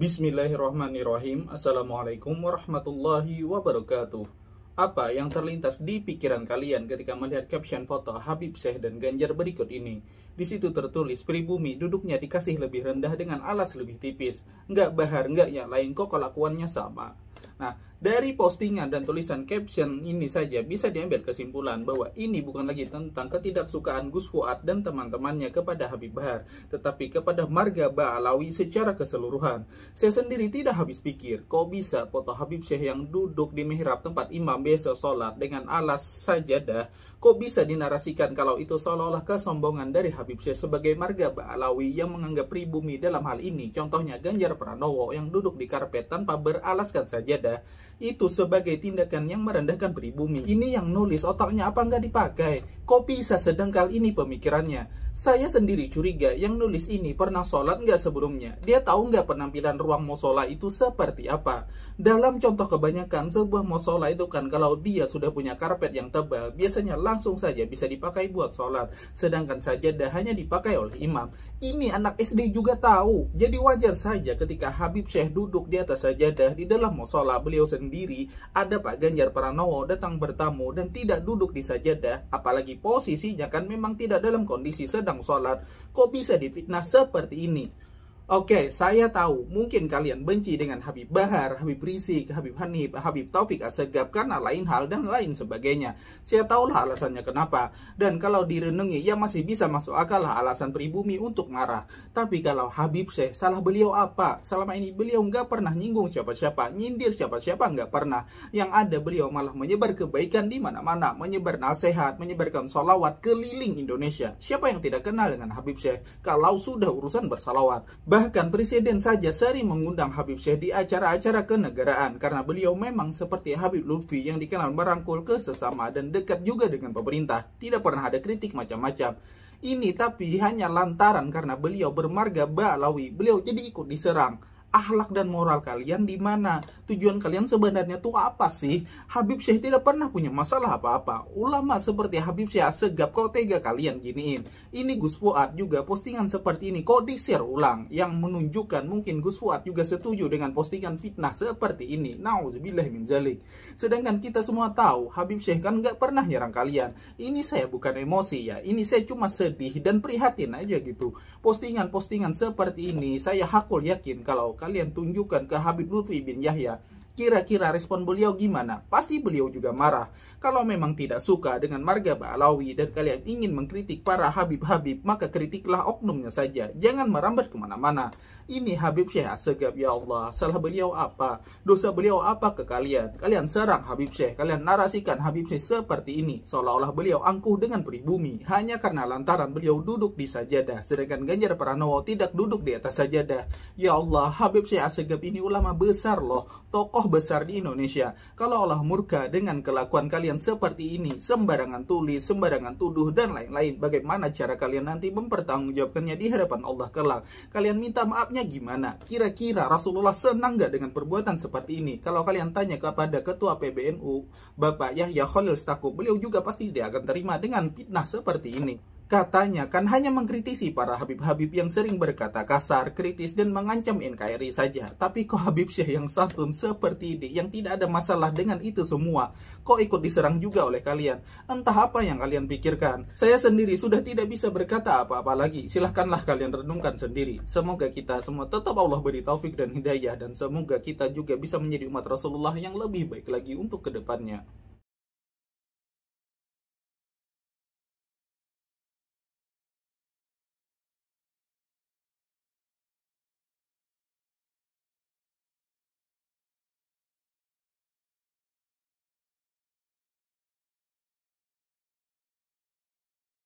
Bismillahirrahmanirrahim. Assalamualaikum warahmatullahi wabarakatuh. Apa yang terlintas di pikiran kalian ketika melihat caption foto Habib Syekh dan Ganjar berikut ini? Di situ tertulis, pribumi duduknya dikasih lebih rendah dengan alas lebih tipis. Nggak bahar, nggak yang lain, kok kelakuannya sama. Nah, dari postingan dan tulisan caption ini saja bisa diambil kesimpulan bahwa ini bukan lagi tentang ketidaksukaan Gus Fuad dan teman-temannya kepada Habib Bahar, tetapi kepada marga Ba'alawi secara keseluruhan. Saya sendiri tidak habis pikir, kok bisa foto Habib Syekh yang duduk di mihrab tempat imam biasa sholat dengan alas sajadah, kok bisa dinarasikan kalau itu seolah-olah kesombongan dari Habib Syekh sebagai marga Ba'alawi yang menganggap pribumi dalam hal ini, contohnya Ganjar Pranowo yang duduk di karpet tanpa beralaskan sajadah, itu sebagai tindakan yang merendahkan pribumi. Ini yang nulis otaknya apa nggak dipakai? Kok bisa sedangkal ini pemikirannya? Saya sendiri curiga yang nulis ini pernah sholat nggak sebelumnya? Dia tahu nggak penampilan ruang musola itu seperti apa? Dalam contoh kebanyakan sebuah musola itu kan kalau dia sudah punya karpet yang tebal, biasanya langsung saja bisa dipakai buat sholat. Sedangkan sajadah hanya dipakai oleh imam. Ini anak SD juga tahu. Jadi wajar saja ketika Habib Syekh duduk di atas sajadah di dalam musola beliau sendiri, ada Pak Ganjar Pranowo datang bertamu dan tidak duduk di sajadah, apalagi posisinya kan memang tidak dalam kondisi sedang sholat. Kok bisa difitnah seperti ini? Oke, saya tahu mungkin kalian benci dengan Habib Bahar, Habib Rizik, Habib Hanif, Habib Taufik Assegaf karena lain hal dan lain sebagainya. Saya tahulah alasannya kenapa. Dan kalau direnungi, ya masih bisa masuk akal lah alasan pribumi untuk marah. Tapi kalau Habib Syekh, salah beliau apa? Selama ini beliau nggak pernah nyinggung siapa-siapa, nyindir siapa-siapa nggak pernah. Yang ada beliau malah menyebar kebaikan di mana-mana, menyebar nasihat, menyebarkan sholawat keliling Indonesia. Siapa yang tidak kenal dengan Habib Syekh kalau sudah urusan bersalawat? Bahkan presiden saja sering mengundang Habib Syekh di acara-acara kenegaraan karena beliau memang seperti Habib Lutfi yang dikenal merangkul ke sesama dan dekat juga dengan pemerintah. Tidak pernah ada kritik macam-macam. Ini tapi hanya lantaran karena beliau bermarga Ba'alawi, beliau jadi ikut diserang. Akhlak dan moral kalian di mana? Tujuan kalian sebenarnya tuh apa sih? Habib Syekh tidak pernah punya masalah apa-apa. Ulama seperti Habib Syekh Assegaf kok tega kalian giniin. Ini Gus Fuad juga postingan seperti ini kok di-share ulang, yang menunjukkan mungkin Gus Fuad juga setuju dengan postingan fitnah seperti ini. Nauzubillah min zalik. Sedangkan kita semua tahu Habib Syekh kan nggak pernah nyerang kalian. Ini saya bukan emosi ya. Ini saya cuma sedih dan prihatin aja gitu. Postingan-postingan seperti ini saya hakul yakin kalau kalian tunjukkan ke Habib Lutfi bin Yahya, kira-kira respon beliau gimana? Pasti beliau juga marah. Kalau memang tidak suka dengan marga Ba'alawi dan kalian ingin mengkritik para Habib-Habib, maka kritiklah oknumnya saja. Jangan merambat kemana-mana. Ini Habib Syekh Assegaf, ya Allah. Salah beliau apa? Dosa beliau apa ke kalian? Kalian serang Habib Syekh. Kalian narasikan Habib Syekh seperti ini. Seolah-olah beliau angkuh dengan pribumi. Hanya karena lantaran beliau duduk di sajadah. Sedangkan Ganjar Pranowo tidak duduk di atas sajadah. Ya Allah, Habib Syekh Assegaf ini ulama besar loh. Tokoh besar di Indonesia. Kalau Allah murka dengan kelakuan kalian seperti ini, sembarangan tulis, sembarangan tuduh dan lain-lain, bagaimana cara kalian nanti mempertanggungjawabkannya di hadapan Allah kelak? Kalian minta maafnya gimana? Kira-kira Rasulullah senang gak dengan perbuatan seperti ini? Kalau kalian tanya kepada Ketua PBNU Bapak Yahya Khalil Stakuf, beliau juga pasti dia akan terima dengan fitnah seperti ini. Katanya kan hanya mengkritisi para Habib-Habib yang sering berkata kasar, kritis, dan mengancam NKRI saja. Tapi kok Habib Syekh yang santun seperti ini, yang tidak ada masalah dengan itu semua, kok ikut diserang juga oleh kalian? Entah apa yang kalian pikirkan. Saya sendiri sudah tidak bisa berkata apa-apa lagi. Silahkanlah kalian renungkan sendiri. Semoga kita semua tetap Allah beri taufik dan hidayah, dan semoga kita juga bisa menjadi umat Rasulullah yang lebih baik lagi untuk kedepannya.